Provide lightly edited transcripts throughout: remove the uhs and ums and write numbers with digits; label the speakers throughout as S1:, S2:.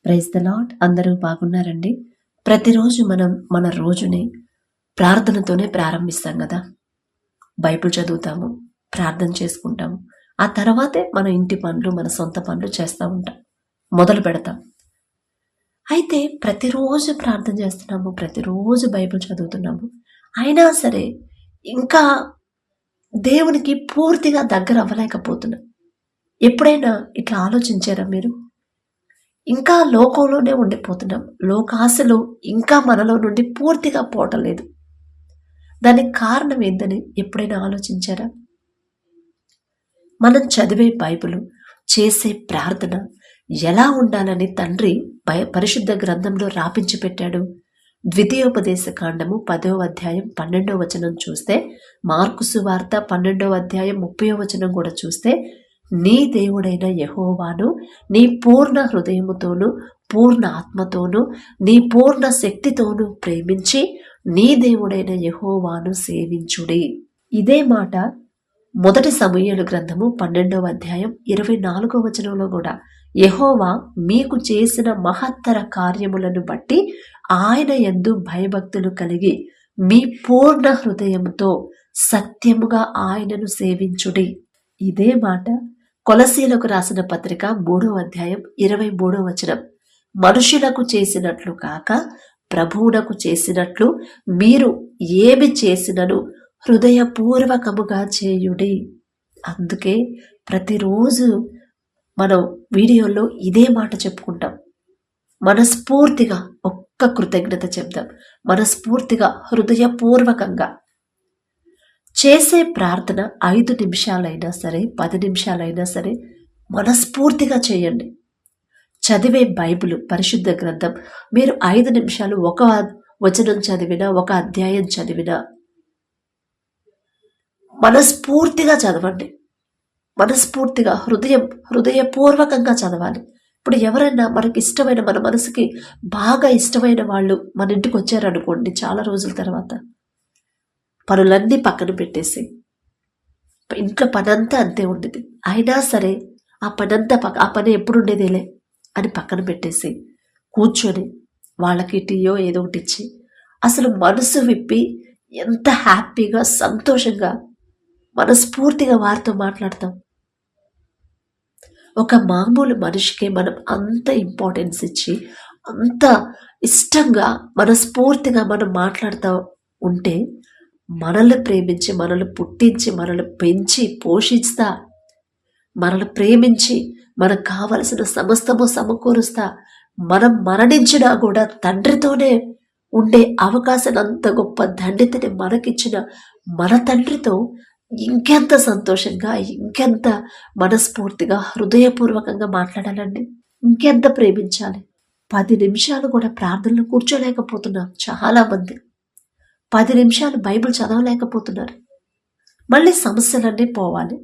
S1: Praise the lord. అందరూ బాగున్నారండి? ప్రతిరోజు మనం మన రోజుని ప్రార్థనతోనే ప్రారంభిస్తాం కదా. బైబిల్ చదువుతాము, ప్రార్థన చేసుకుంటాము. ఆ తర్వాతే మన ఇంటి పనులు, మన సొంత పనులు చేస్తూ ఉంటాం, మొదలు పెడతాం. అయితే ప్రతిరోజు ప్రార్థన చేస్తున్నాము, ప్రతిరోజు బైబిల్ చదువుతున్నాము. అయినా సరే ఇంకా దేవునికి పూర్తిగా దగ్గర అవ్వలేకపోతున్నాం. ఎప్పుడైనా ఇట్లా ఆలోచించారా మీరు? ఇంకా లోకంలోనే ఉండిపోతున్నాం. లోకాశలు ఇంకా మనలో నుండి పూర్తిగా పోవటలేదు. దానికి కారణం ఏందని ఎప్పుడైనా ఆలోచించారా? మనం చదివే బైబిలు, చేసే ప్రార్థన ఎలా ఉండాలని తండ్రి పరిశుద్ధ గ్రంథంలో రాపించి పెట్టాడు. ద్వితీయోపదేశ కాండము 10వ అధ్యాయం 12వ వచనం చూస్తే, మార్కు సువార్త 12వ అధ్యాయం 30వ వచనం కూడా చూస్తే, నీ దేవుడైన యెహోవాను నీ పూర్ణ హృదయముతోను, పూర్ణ ఆత్మతోను, నీ పూర్ణ శక్తితోను ప్రేమించి నీ దేవుడైన యెహోవాను సేవించుడి. ఇదే మాట మొదటి సమూయేలు గ్రంథము 12వ అధ్యాయం 24వ వచనంలో కూడా, యెహోవా మీకు చేసిన మహత్తర కార్యములను బట్టి ఆయన యందు భయభక్తులు కలిగి మీ పూర్ణ హృదయముతో సత్యముగా ఆయనను సేవించుడి. ఇదే మాట కొలసీలకు రాసిన పత్రిక 3వ అధ్యాయం 23వ వచనం, మనుషులకు చేసినట్లు కాక ప్రభువునకు చేసినట్లు మీరు ఏమి చేసినను హృదయపూర్వకముగా చేయుడి. అందుకే ప్రతిరోజు మనం వీడియోలో ఇదే మాట చెప్పుకుంటాం. మనస్ఫూర్తిగా ఒక్క కృతజ్ఞత చెప్దాం. మనస్ఫూర్తిగా హృదయపూర్వకంగా చేసే ప్రార్థన 5 నిమిషాలైనా సరే, 10 నిమిషాలైనా సరే మనస్ఫూర్తిగా చేయండి. చదివే బైబిల్, పరిశుద్ధ గ్రంథం మీరు 5 నిమిషాలు ఒక వచనం చదివినా, ఒక అధ్యాయం చదివినా మనస్ఫూర్తిగా చదవండి. మనస్ఫూర్తిగా హృదయపూర్వకంగా చదవాలి. ఇప్పుడు ఎవరైనా మనకి ఇష్టమైన, మన మనసుకి బాగా ఇష్టమైన వాళ్ళు మన ఇంటికి వచ్చారనుకోండి, చాలా రోజుల తర్వాత పనులన్నీ పక్కన పెట్టేసి, ఇంట్లో పనంతా అంతే ఉండేది, అయినా సరే ఆ పని ఎప్పుడు ఉండేదేలే అని పక్కన పెట్టేసి కూర్చొని వాళ్ళకి టీయో ఏదో ఒకటి ఇచ్చి అసలు మనసు విప్పి ఎంత హ్యాపీగా, సంతోషంగా, మనస్ఫూర్తిగా వారితో మాట్లాడతాం. ఒక మామూలు మనిషికి మనం అంత ఇంపార్టెన్స్ ఇచ్చి, అంత ఇష్టంగా, మనస్ఫూర్తిగా మనం మాట్లాడుతూ ఉంటే, మనల్ని ప్రేమించి, మనల్ని పుట్టించి, మనల్ని పెంచి పోషిస్తా, మనల్ని ప్రేమించి మనకు కావలసిన సమస్తము సమకూరుస్తా, మనం మరణించినా కూడా తండ్రితోనే ఉండే అవకాశం, అంత గొప్ప ధన్యతని మనకిచ్చిన మన తండ్రితో ఇంకెంత సంతోషంగా, ఇంకెంత మనస్ఫూర్తిగా, హృదయపూర్వకంగా మాట్లాడాలండి. ఇంకెంత ప్రేమించాలి. 10 నిమిషాలు కూడా ప్రార్థనలో కూర్చోలేకపోతున్నాం చాలామంది. 10 నిమిషాలు బైబిల్ చదవలేకపోతున్నారు. మళ్ళీ సమస్యలన్నీ పోవాలి,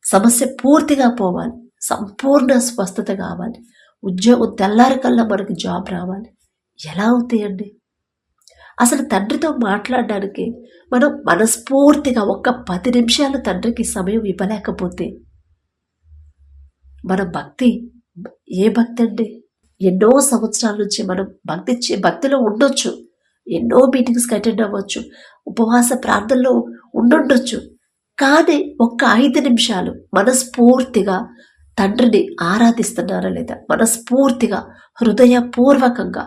S1: సమస్య పూర్తిగా పోవాలి, సంపూర్ణ స్వస్థత కావాలి, ఉద్యోగం తెల్లారికల్లా మనకి జాబ్ రావాలి. ఎలా అవుతాయండి? అసలు తండ్రితో మాట్లాడడానికి మనం మనస్ఫూర్తిగా ఒక్క 10 నిమిషాలు తండ్రికి సమయం ఇవ్వలేకపోతే మన భక్తి ఏ భక్తి అండి? ఎన్నో సంవత్సరాల నుంచి మనం భక్తిలో ఉండొచ్చు, ఎన్నో మీటింగ్స్కి అటెండ్ అవ్వచ్చు, ఉపవాస ప్రార్థనలో ఉండుండొచ్చు. కానీ ఒక్క 5 నిమిషాలు మనస్ఫూర్తిగా తండ్రిని ఆరాధిస్తున్నారా లేదా? మనస్ఫూర్తిగా, హృదయపూర్వకంగా,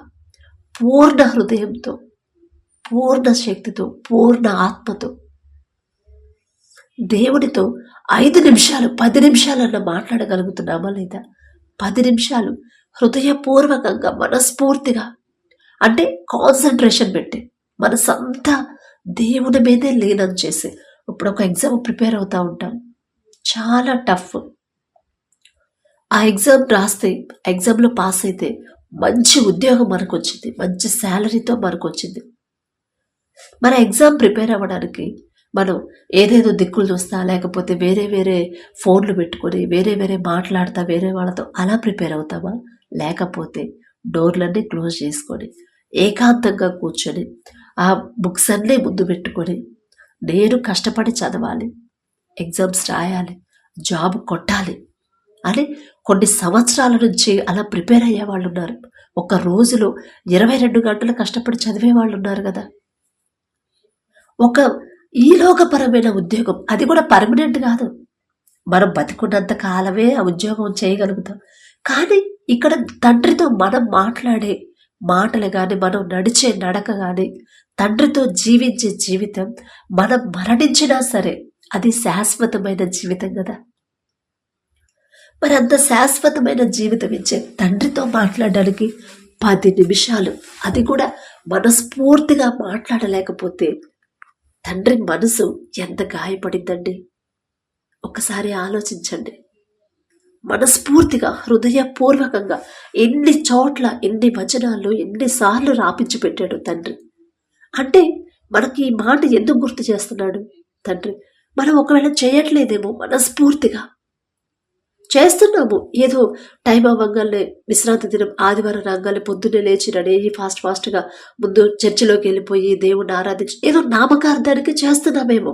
S1: పూర్ణ హృదయంతో, పూర్ణ శక్తితో, పూర్ణ ఆత్మతో దేవుడితో 5 నిమిషాలు, 10 నిమిషాలన్నా మాట్లాడగలుగుతున్నామా లేదా? 10 నిమిషాలు హృదయపూర్వకంగా, మనస్ఫూర్తిగా, అంటే కాన్సన్ట్రేషన్ పెట్టి మనసంతా దేవుడి మీదే లీనం చేసి. ఇప్పుడు ఒక ఎగ్జామ్ ప్రిపేర్ అవుతూ ఉంటాం, చాలా టఫ్. ఆ ఎగ్జామ్ రాస్తే, ఎగ్జామ్లో పాస్ అయితే మంచి ఉద్యోగం మనకు వచ్చింది, మంచి శాలరీతో మనకు వచ్చింది. మన ఎగ్జామ్ ప్రిపేర్ అవ్వడానికి మనం ఏదేదో దిక్కులు చూస్తా, లేకపోతే వేరే ఫోన్లు పెట్టుకొని వేరే మాట్లాడతా వేరే వాళ్ళతో అలా ప్రిపేర్ అవుతామా? లేకపోతే డోర్లన్నీ క్లోజ్ చేసుకొని ఏకాంతంగా కూర్చొని ఆ బుక్స్ అన్నీ ముందు పెట్టుకొని నేను కష్టపడి చదవాలి, ఎగ్జామ్స్ రాయాలి, జాబ్ కొట్టాలి అని కొన్ని సంవత్సరాల నుంచి అలా ప్రిపేర్ అయ్యే వాళ్ళు ఉన్నారు. ఒక రోజులో 22 గంటలు కష్టపడి చదివే వాళ్ళు ఉన్నారు కదా. ఒక ఈలోకపరమైన ఉద్యోగం, అది కూడా పర్మనెంట్ కాదు. మనం బతికున్నంత కాలమే ఆ ఉద్యోగం చేయగలుగుతాం. కానీ ఇక్కడ తండ్రితో మనం మాట్లాడే మాటలు కానీ, మనం నడిచే నడక కానీ, తండ్రితో జీవించే జీవితం, మనం మరణించినా సరే అది శాశ్వతమైన జీవితం కదా. మరి అంత శాశ్వతమైన జీవితం ఇచ్చే తండ్రితో మాట్లాడడానికి 10 నిమిషాలు, అది కూడా మనస్ఫూర్తిగా మాట్లాడలేకపోతే తండ్రి మనసు ఎంత గాయపడిందండి. ఒకసారి ఆలోచించండి. మనస్ఫూర్తిగా హృదయపూర్వకంగా ఎన్ని చోట్ల, ఎన్ని వచనాల్లో, ఎన్నిసార్లు రాపించి పెట్టాడు తండ్రి. అంటే మనకి ఈ మాట ఎందుకు గుర్తు చేస్తున్నాడు తండ్రి? మనం ఒకవేళ చేయట్లేదేమో, మనస్ఫూర్తిగా చేస్తున్నాము. ఏదో టైం అవ్వగానే విశ్రాంతి దినం ఆదివారం రాగానే పొద్దున్నే లేచి రెడీ ఫాస్ట్గా ముందు చర్చిలోకి వెళ్ళిపోయి దేవుణ్ణి ఆరాధించి ఏదో నామకార్థానికి చేస్తున్నామేమో,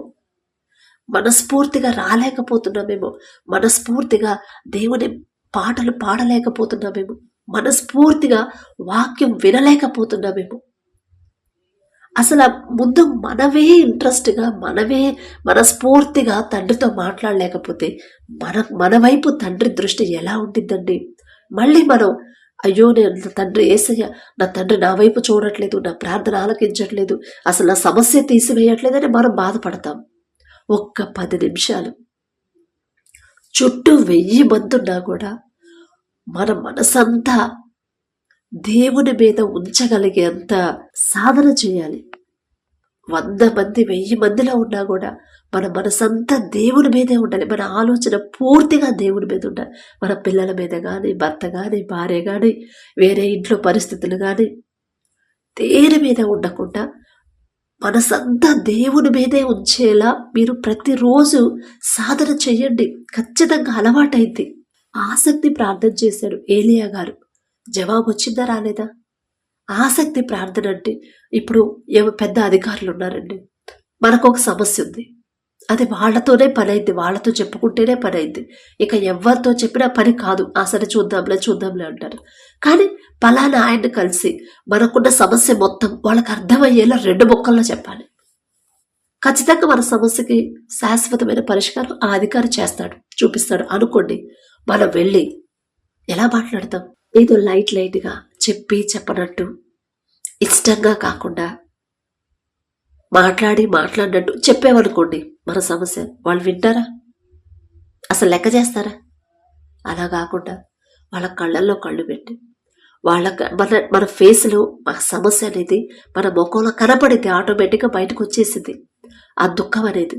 S1: మనస్ఫూర్తిగా రాలేకపోతున్నామేమో, మనస్ఫూర్తిగా దేవుని పాటలు పాడలేకపోతున్నామేమో, మనస్ఫూర్తిగా వాక్యం వినలేకపోతున్నామేమో. అసలు ముందు మనమే ఇంట్రెస్ట్గా, మనమే మనస్ఫూర్తిగా తండ్రితో మాట్లాడలేకపోతే మన వైపు తండ్రి దృష్టి ఎలా ఉంటుందండి? మళ్ళీ మనం అయ్యో నేను తండ్రి ఏసయ్య, నా తండ్రి నా వైపు చూడట్లేదు, నా ప్రార్థన ఆలకించట్లేదు, అసలు నా సమస్య తీసివేయట్లేదని మనం బాధపడతాం. ఒక్క 10 నిమిషాలు చుట్టూ 1000 మంది ఉన్నా కూడా మన మనసంతా దేవుని మీద ఉంచగలిగేంత సాధన చేయాలి. 100 మంది 1000 మందిలో ఉన్నా కూడా మన మనసంతా దేవుని మీదే ఉండాలి. మన ఆలోచన పూర్తిగా దేవుని మీద ఉండాలి. మన పిల్లల మీద కానీ, భర్త కానీ, భార్య కానీ, వేరే ఇంట్లో పరిస్థితులు కానీ దేని మీద ఉండకుండా మనసంతా దేవుని మీదే ఉంచేలా మీరు ప్రతిరోజు సాధన చేయండి. ఖచ్చితంగా అలవాటైంది. ఆసక్తి ప్రార్థన చేశాడు ఏలియా గారు. జవాబు వచ్చిందా రాలేదా? ఆసక్తి ప్రార్థన అంటే, ఇప్పుడు పెద్ద అధికారులు ఉన్నారండి, మనకు ఒక సమస్య ఉంది, అది వాళ్ళతోనే పని అయింది, వాళ్ళతో చెప్పుకుంటేనే పని అయింది, ఇక ఎవరితో చెప్పినా పని కాదు, సరే చూద్దాంలే అంటారు. కానీ పలానా ఆయన్ని కలిసి మనకున్న సమస్య మొత్తం వాళ్ళకి అర్థమయ్యేలా 2 ముక్కల్లో చెప్పాలి. ఖచ్చితంగా మన సమస్యకి శాశ్వతమైన పరిష్కారం ఆ అధికారి చేస్తాడు, చూపిస్తాడు అనుకోండి. మనం వెళ్ళి ఎలా మాట్లాడతాం? ఏదో లైట్గా చెప్పనట్టు, ఇష్టంగా కాకుండా మాట్లాడినట్టు చెప్పామనుకోండి మన సమస్య, వాళ్ళు వింటారా? అసలు లెక్క చేస్తారా? అలా కాకుండా వాళ్ళ కళ్ళల్లో కళ్ళు పెట్టి, మన ఫేస్లో మన సమస్య అనేది మన ముఖంలో కనపడింది, ఆటోమేటిక్గా బయటకు వచ్చేసింది ఆ దుఃఖం అనేది.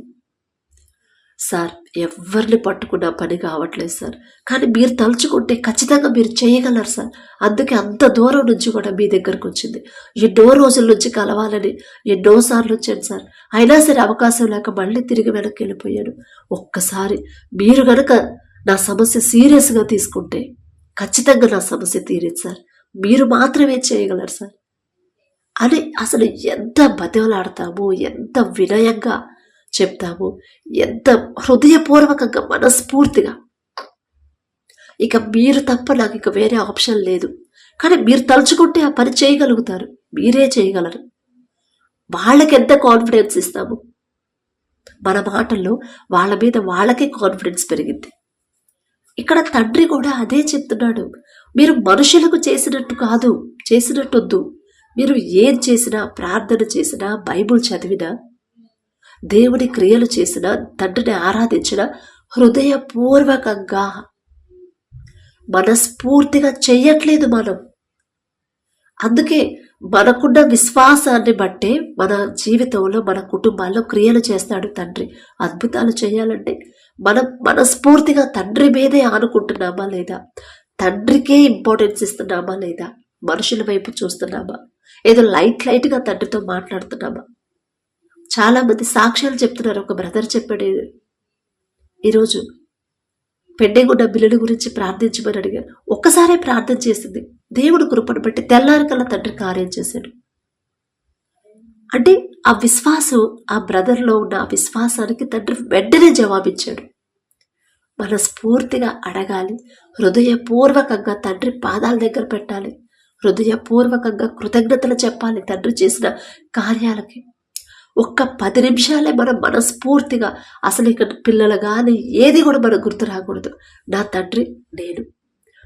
S1: సార్, ఎవరిని పట్టుకున్నా పని కావట్లేదు సార్, కానీ మీరు తలుచుకుంటే ఖచ్చితంగా మీరు చేయగలరు సార్, అందుకే అంత దూరం నుంచి కూడా మీ దగ్గరకు వచ్చింది. ఎన్నో రోజుల నుంచి కలవాలని ఎన్నోసార్లు వచ్చాను సార్, అయినా సరే అవకాశం లేక మళ్ళీ తిరిగి వెనక్కి వెళ్ళిపోయాను. ఒక్కసారి మీరు కనుక నా సమస్య సీరియస్గా తీసుకుంటే ఖచ్చితంగా నా సమస్య తీరేది సార్, మీరు మాత్రమే చేయగలరు సార్ అని అసలు ఎంత బతిమలాడతామో, ఎంత వినయంగా చెప్తాము, ఎంత హృదయపూర్వకంగా, మనస్ఫూర్తిగా. ఇక మీరు తప్ప నాకు ఇక వేరే ఆప్షన్ లేదు, కానీ మీరు తలుచుకుంటే ఆ పని చేయగలుగుతారు, మీరే చేయగలరు. వాళ్ళకి ఎంత కాన్ఫిడెన్స్ ఇస్తాము మన మాటల్లో, వాళ్ళ మీద వాళ్ళకే కాన్ఫిడెన్స్ పెరిగింది. ఇక్కడ తండ్రి కూడా అదే చెప్తున్నాడు. మీరు మనుషులకు చేసినట్టు కాదు, చేసినట్టొద్దు. మీరు ఏం చేసినా, ప్రార్థన చేసినా, బైబుల్ చదివినా, దేవుని క్రియలు చేసిన, తండ్రిని ఆరాధించిన హృదయపూర్వకంగా మనస్ఫూర్తిగా చెయ్యట్లేదు మనం. అందుకే మనకున్న విశ్వాసాన్ని బట్టే మన జీవితంలో, మన కుటుంబాల్లో క్రియలు చేస్తాడు తండ్రి. అద్భుతాలు చేయాలంటే మనం మనస్ఫూర్తిగా తండ్రి మీదే ఆనుకుంటున్నామా లేదా, తండ్రికే ఇంపార్టెన్స్ ఇస్తున్నామా లేదా, మనుషుల వైపు చూస్తున్నామా, ఏదో లైట్గా తండ్రితో మాట్లాడుతున్నామా? చాలా మంది సాక్ష్యాలు చెప్తున్నారు. ఒక బ్రదర్ చెప్పాడు, ఈరోజు పెండింగ్ ఉన్న బిల్లుల గురించి ప్రార్థించమని అడిగారు. ఒక్కసారే ప్రార్థన చేసింది, దేవుడు కృపను బట్టి తెల్లారికల్లా తండ్రి కార్యం చేశాడు. అంటే ఆ విశ్వాసం, ఆ బ్రదర్లో ఉన్న ఆ విశ్వాసానికి తండ్రి వెంటనే జవాబిచ్చాడు. మనస్ఫూర్తిగా అడగాలి. హృదయపూర్వకంగా తండ్రి పాదాల దగ్గర పెట్టాలి. హృదయపూర్వకంగా కృతజ్ఞతలు చెప్పాలి తండ్రి చేసిన కార్యాలకి. ఒక్క 10 నిమిషాలే మనం మనస్ఫూర్తిగా, అసలు ఇక పిల్లలు కానీ ఏది కూడా మనకు గుర్తు రాకూడదు. నా తండ్రి నేను,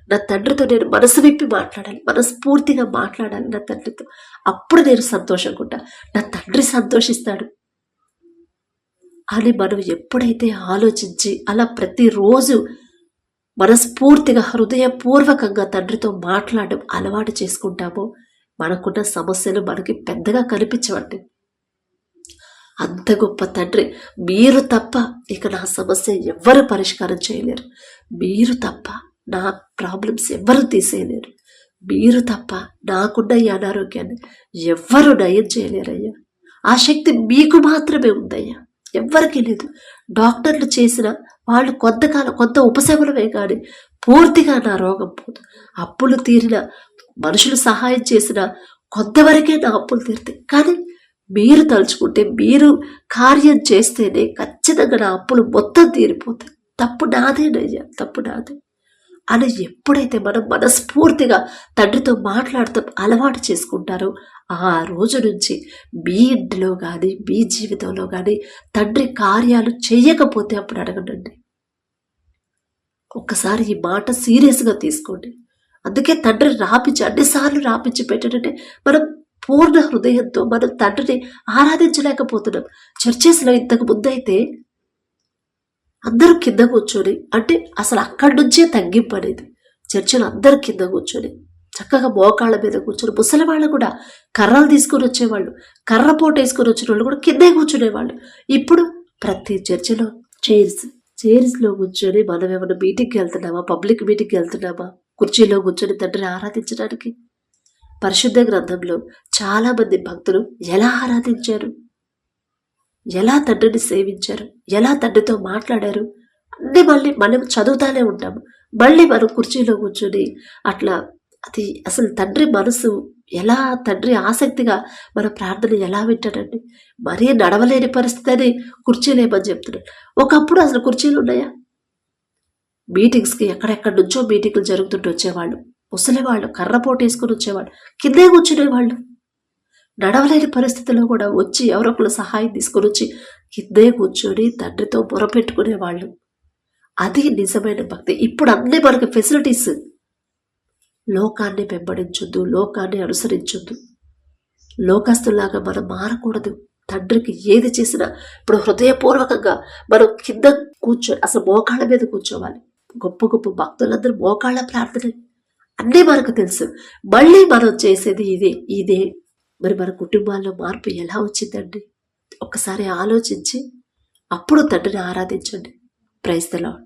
S1: నా తండ్రితో నేను మనసు విప్పి మాట్లాడాలి, మనస్ఫూర్తిగా మాట్లాడాలి నా తండ్రితో. అప్పుడు నేను సంతోషంగా ఉంటా, నా తండ్రి సంతోషిస్తాడు అని మనం ఎప్పుడైతే ఆలోచించి అలా ప్రతిరోజు మనస్ఫూర్తిగా హృదయపూర్వకంగా తండ్రితో మాట్లాడడం అలవాటు చేసుకుంటామో మనకున్న సమస్యలు మనకి పెద్దగా కనిపించవండి. అంత గొప్ప తండ్రి. మీరు తప్ప ఇక నా సమస్య ఎవ్వరు పరిష్కారం చేయలేరు. మీరు తప్ప నా ప్రాబ్లమ్స్ ఎవ్వరు తీసేయలేరు. మీరు తప్ప నాకున్న ఈ అనారోగ్యాన్ని ఎవ్వరు నయం చేయలేరయ్యా. ఆ శక్తి మీకు మాత్రమే ఉందయ్యా, ఎవ్వరికీ లేదు. డాక్టర్లు చేసిన వాళ్ళు కొంతకాలం కొంత ఉపశమనమే కానీ పూర్తిగా నా రోగం పోదు. అప్పులు తీరిన మనుషులు సహాయం చేసిన కొంతవరకే నా అప్పులు తీరుతాయి. కానీ మీరు తలుచుకుంటే, మీరు కార్యం చేస్తేనే ఖచ్చితంగా నా అప్పులు మొత్తం తీరిపోతాయి. తప్పు నాదేనయ్యా, తప్పు నాదే అని ఎప్పుడైతే మనం మనస్ఫూర్తిగా తండ్రితో మాట్లాడతాం అలవాటు చేసుకుంటారో ఆ రోజు నుంచి మీ ఇంటిలో కానీ మీ జీవితంలో కానీ తండ్రి కార్యాలు చేయకపోతే అప్పుడు అడగండి. ఒక్కసారి ఈ మాట సీరియస్గా తీసుకోండి. అందుకే తండ్రి రాపించి అన్నిసార్లు రాపించి పెట్టడంటే మనం పూర్ణ హృదయంతో మనం తండ్రిని ఆరాధించలేకపోతున్నాం. చర్చెస్లో ఇంతకు ముందైతే అందరూ కింద కూర్చొని, అంటే అసలు అక్కడి నుంచే తగ్గింపు అనేది. చర్చలు అందరూ కింద కూర్చొని చక్కగా మోకాళ్ళ మీద కూర్చొని, ముసలి వాళ్ళు కూడా కర్రలు తీసుకొని వచ్చేవాళ్ళు, కర్ర పోటు వేసుకొని వచ్చిన వాళ్ళు కూడా కిందే కూర్చునేవాళ్ళు. ఇప్పుడు ప్రతి చర్చిలో చైర్స్లో కూర్చొని మనం ఏమైనా మీటింగ్కి వెళ్తున్నామా, పబ్లిక్ మీటింగ్కి వెళ్తున్నామా, కుర్చీలో కూర్చొని తండ్రిని ఆరాధించడానికి. పరిశుద్ధ గ్రంథంలో చాలా మంది భక్తులు ఎలా ఆరాధించారు, ఎలా తండ్రిని సేవించారు, ఎలా తండ్రితో మాట్లాడారు అన్నీ మళ్ళీ మనం చదువుతానే ఉంటాము. మళ్ళీ మనం కుర్చీలో కూర్చొని అట్లా అది అసలు తండ్రి మనసు ఎలా, తండ్రి ఆసక్తిగా మన ప్రార్థన ఎలా వింటాడండి. మరీ నడవలేని పరిస్థితి అని కుర్చీలు ఏమని చెప్తున్నాడు. ఒకప్పుడు అసలు కుర్చీలు ఉన్నాయా? మీటింగ్స్కి ఎక్కడెక్కడి నుంచో మీటింగ్లు జరుగుతుంటూ వచ్చేవాళ్ళు, ముసలివాళ్ళు కర్రపోటు వేసుకొని వచ్చేవాళ్ళు, కిందే కూర్చునేవాళ్ళు. నడవలేని పరిస్థితిలో కూడా వచ్చి ఎవరొకరు సహాయం తీసుకొని వచ్చి కిందే కూర్చొని తండ్రితో మొరపెట్టుకునేవాళ్ళు. అది నిజమైన భక్తి. ఇప్పుడు అన్నీ మనకి ఫెసిలిటీస్. లోకాన్ని వెంబడించొద్దు, లోకాన్ని అనుసరించొద్దు. లోకస్తులాగా మనం మారకూడదు. తండ్రికి ఏది చేసినా ఇప్పుడు హృదయపూర్వకంగా మనం కింద కూర్చొని అసలు మోకాళ్ళ మీద కూర్చోవాలి. గొప్ప గొప్ప భక్తులందరూ మోకాళ్ళ ప్రార్థన అన్నీ మనకు తెలుసు. మళ్ళీ మనం చేసేది ఇదే. మరి మన కుటుంబాల్లో మార్పు ఎలా వచ్చిందండి? ఒక్కసారి ఆలోచించి అప్పుడు తండ్రిని ఆరాధించండి. Praise the lord.